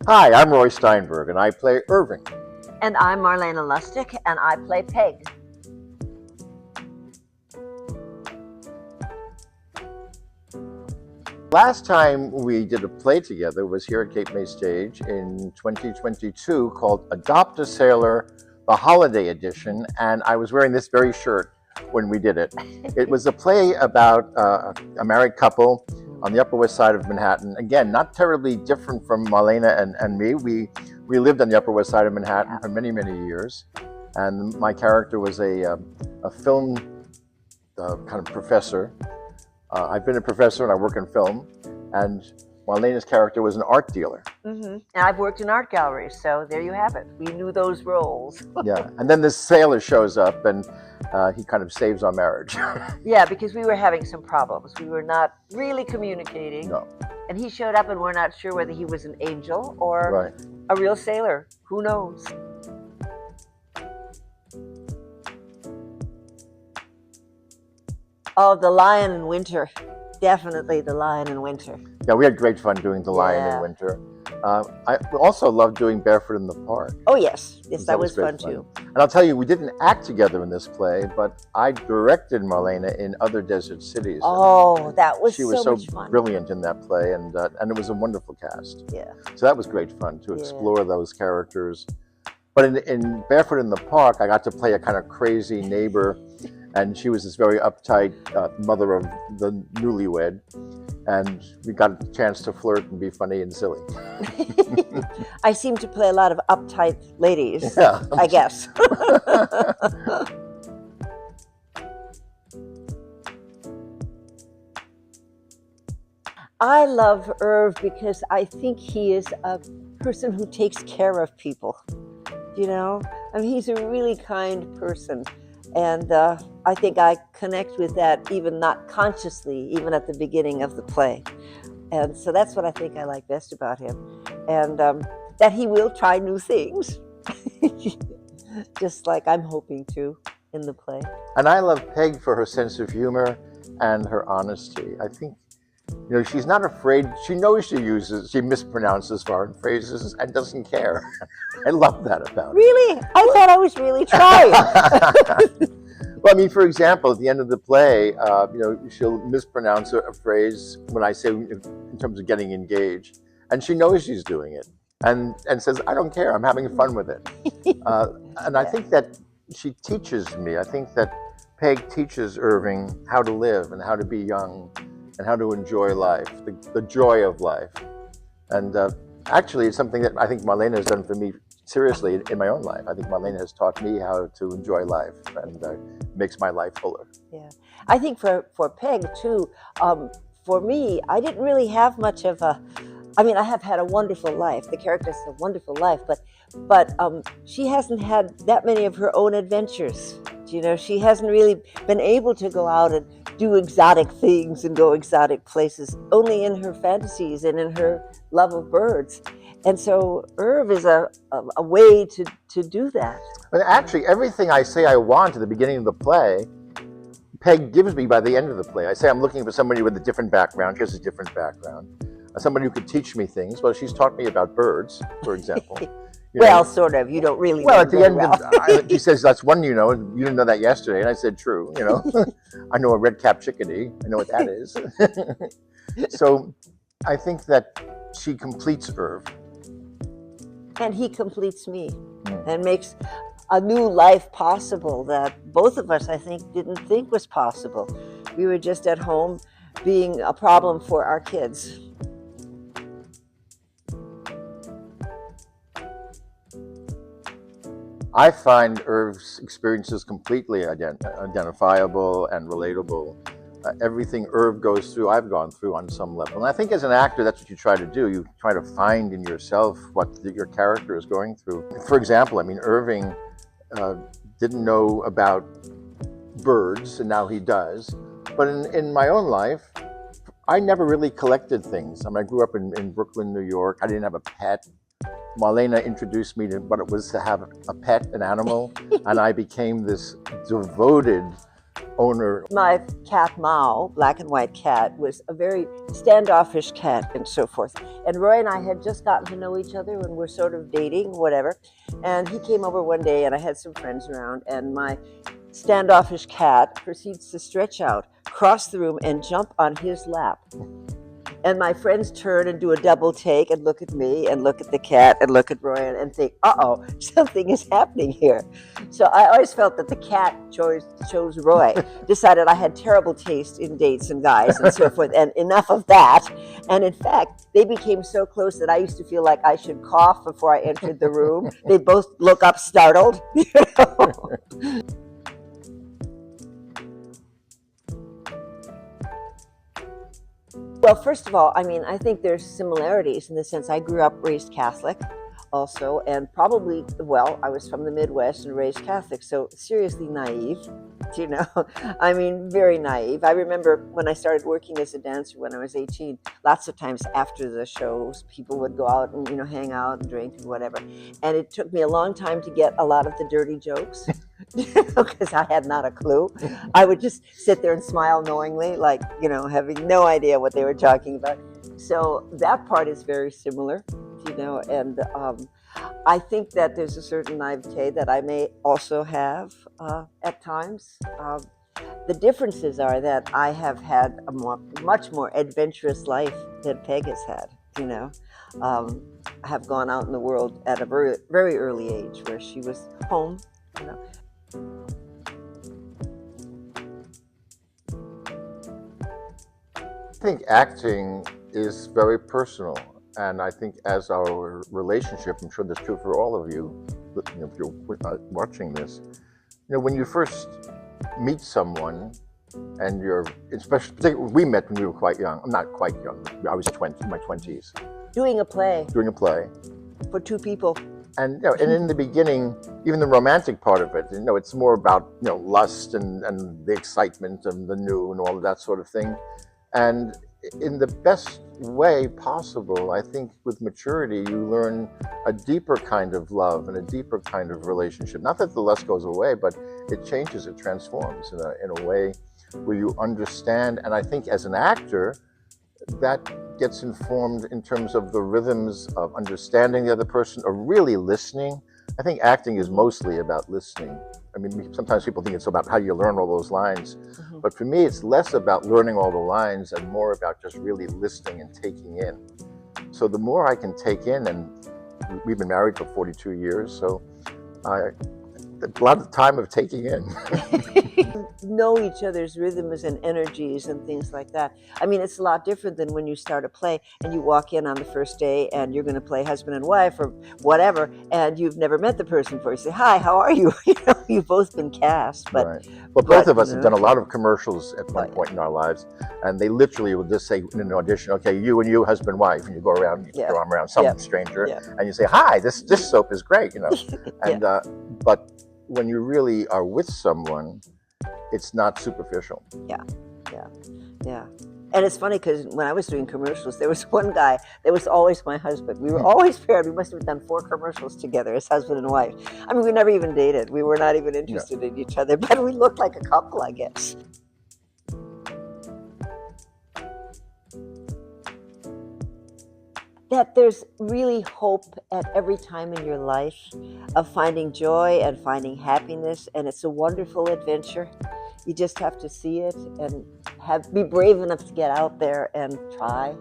Hi, I'm Roy Steinberg, and I play Irving. And I'm Marlena Lustig, and I play Peg. Last time we did a play together was here at Cape May Stage in 2022 called Adopt a Sailor, the Holiday Edition, and I was wearing this very shirt when we did it. It was a play about a married couple on the Upper West Side of Manhattan. Again, not terribly different from Marlena and me. We lived on the Upper West Side of Manhattan for many, many years, and my character was a film kind of professor. I've been a professor and I work in film, and Marlena's character was an art dealer. And I've worked in art galleries, so there you have it. We knew those roles. Yeah, and then this sailor shows up and he kind of saves our marriage. Yeah, because we were having some problems. We were not really communicating. No. And he showed up and we're not sure whether he was an angel or Right. a real sailor. Who knows? Oh, the Lion in Winter. Definitely the Lion in Winter. Yeah, we had great fun doing The Lion in Winter. I also loved doing Barefoot in the Park. Oh, yes. Yes, that was great fun too. And I'll tell you, we didn't act together in this play, but I directed Marlena in Other Desert Cities. Oh, that was She was so much fun. brilliant in that play, and it was a wonderful cast. Yeah. So that was great fun to explore those characters. But in Barefoot in the Park, I got to play a kind of crazy neighbor, and she was this very uptight mother of the newlywed, and we got a chance to flirt and be funny and silly. I seem to play a lot of uptight ladies, Yeah. I guess. I love Irv because I think he is a person who takes care of people. You know, I mean, he's a really kind person. And I think I connect with that even not consciously, even at the beginning of the play. And so that's what I think I like best about him. And that he will try new things, just like I'm hoping to in the play. And I love Peg for her sense of humor and her honesty. I think, you know, she's not afraid. She knows she mispronounces foreign phrases and doesn't care. I love that about her. Really? I thought I was really trying. Well, I mean, for example, at the end of the play, you know, she'll mispronounce a phrase when I say in terms of getting engaged, and she knows she's doing it, and says, "I don't care. I'm having fun with it." And I think that she teaches me. I think that Peg teaches Irving how to live and how to be young and how to enjoy life, the joy of life. And actually, it's something that I think Marlena has done for me seriously in my own life. I think Marlena has taught me how to enjoy life, and makes my life fuller. Yeah, I think for Peg too, for me, I didn't really have much of a, I mean, I have had a wonderful life. The character's a wonderful life, but she hasn't had that many of her own adventures. You know, she hasn't really been able to go out and do exotic things and go exotic places, only in her fantasies and in her love of birds. And so Irv is a way to do that. But actually, everything I say I want at the beginning of the play, Peg gives me by the end of the play. I say I'm looking for somebody with a different background. She has a different background. Somebody who could teach me things. Well, she's taught me about birds, for example. Well, sort of. You don't really. Well, at the end, he says, "That's one you know, and you didn't know that yesterday." And I said, "True, you know, I know a red-capped chickadee. I know what that is." So, I think that she completes Irv, and he completes me, and makes a new life possible that both of us, I think, didn't think was possible. We were just at home being a problem for our kids. I find Irv's experiences completely identifiable and relatable. Everything Irv goes through, I've gone through on some level. And I think as an actor, that's what you try to do. You try to find in yourself what your character is going through. For example, I mean, Irving didn't know about birds, and now he does. But in my own life, I never really collected things. I mean, I grew up in Brooklyn, New York. I didn't have a pet. Marlena introduced me to what it was to have a pet, an animal, and I became this devoted owner. My cat Mao, black and white cat, was a very standoffish cat and so forth. And Roy and I had just gotten to know each other and we're sort of dating, whatever. And he came over one day and I had some friends around, and my standoffish cat proceeds to stretch out, cross the room, and jump on his lap. And my friends turn and do a double take and look at me and look at the cat and look at Roy and think, uh-oh, something is happening here. So I always felt that the cat chose Roy, decided I had terrible taste in dates and guys and so forth, and enough of that. And in fact, they became so close that I used to feel like I should cough before I entered the room. They both look up startled, you know. Well, first of all, I mean, I think there's similarities in the sense I grew up raised Catholic also, and probably, well, I was from the Midwest and raised Catholic, so seriously naive, you know, I mean, very naive. I remember when I started working as a dancer when I was 18, lots of times after the shows, people would go out and, you know, hang out and drink and whatever. And it took me a long time to get a lot of the dirty jokes. Because I had not a clue. I would just sit there and smile knowingly, like, you know, having no idea what they were talking about. So that part is very similar, you know, and I think that there's a certain naivete that I may also have at times. The differences are that I have had a much more adventurous life than Peg has had, you know. I have gone out in the world at a very, very early age where she was home, you know. I think acting is very personal, and I think as our relationship, I'm sure that's true for all of you, if you're watching this, you know, when you first meet someone, and you're, especially, we met when we were quite young. I'm not quite young. I was 20, in my 20s. Doing a play for two people. And, you know, and in the beginning, even the romantic part of it, you know, it's more about, you know, lust and the excitement and the new and all of that sort of thing. And in the best way possible, I think with maturity, you learn a deeper kind of love and a deeper kind of relationship. Not that the lust goes away, but it changes, it transforms in a way where you understand. And I think as an actor, that gets informed in terms of the rhythms of understanding the other person or really listening. I think acting is mostly about listening. I mean, sometimes people think it's about how you learn all those lines, but for me, it's less about learning all the lines and more about just really listening and taking in. So the more I can take in, and we've been married for 42 years, so a lot of time of taking in. Know each other's rhythms and energies and things like that. I mean, it's a lot different than when you start a play and you walk in on the first day and you're going to play husband and wife or whatever, and you've never met the person before. You say, "Hi, how are you?" You know, you've both been cast, but right. Well, both of us have done a lot of commercials at one point in our lives, and they literally will just say in an audition, "Okay, you and you, husband, wife," and you go around, and you put your arm around some stranger, and you say, "Hi, this soap is great," you know, and but when you really are with someone, it's not superficial. Yeah. And it's funny because when I was doing commercials, there was one guy that was always my husband. We were always paired. We must have done 4 commercials together as husband and wife. I mean, we never even dated. We were not even interested in each other, but we looked like a couple, I guess. That there's really hope at every time in your life of finding joy and finding happiness, and it's a wonderful adventure. You just have to see it and be brave enough to get out there and try.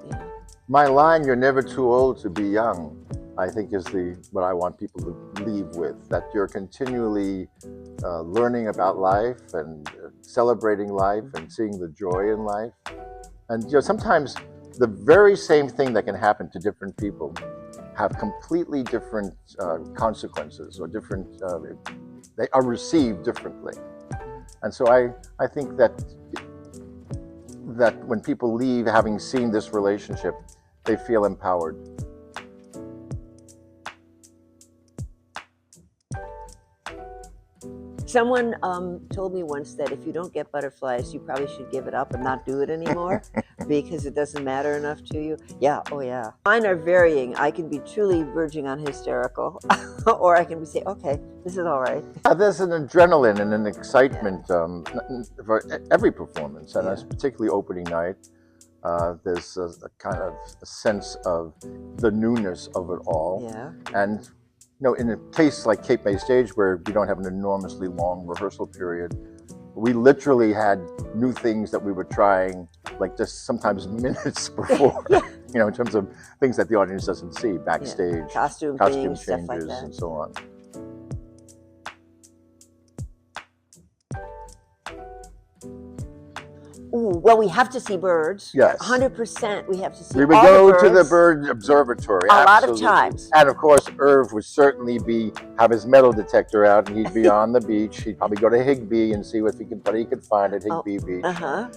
Yeah. My line, "You're never too old to be young," I think is what I want people to leave with, that you're continually learning about life and celebrating life and seeing the joy in life. And, you know, sometimes the very same thing that can happen to different people have completely different consequences or different, they are received differently. And so I think that when people leave having seen this relationship, they feel empowered. Someone told me once that if you don't get butterflies, you probably should give it up and not do it anymore. because it doesn't matter enough to you. Yeah, oh yeah. Mine are varying. I can be truly verging on hysterical, or I can say, okay, this is all right. There's an adrenaline and an Yeah. excitement for every performance, and Yeah. particularly opening night. There's a kind of a sense of the newness of it all. Yeah. And in a case like Cape May Stage, where we don't have an enormously long rehearsal period, we literally had new things that we were trying, like just sometimes minutes before, Yeah. in terms of things that the audience doesn't see backstage, Costume things, stuff like changes, that. and so on. Ooh, well, we have to see birds. Yes. 100% we have to see We would all go the to the birds. bird observatory A lot of absolutely. times. And of course, Irv would certainly have his metal detector out, and he'd be on the beach. He'd probably go to Higbee and see what he could find at Higbee Beach. Uh-huh.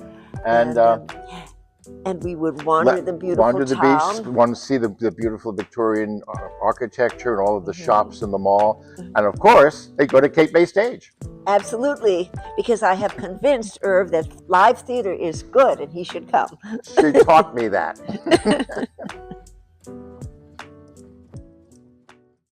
And we would wander the beautiful wander the town. beach, want to see the beautiful Victorian architecture and all of the shops in the mall. And of course, they go to Cape May Stage. Absolutely, because I have convinced Irv that live theater is good and he should come. She taught me that.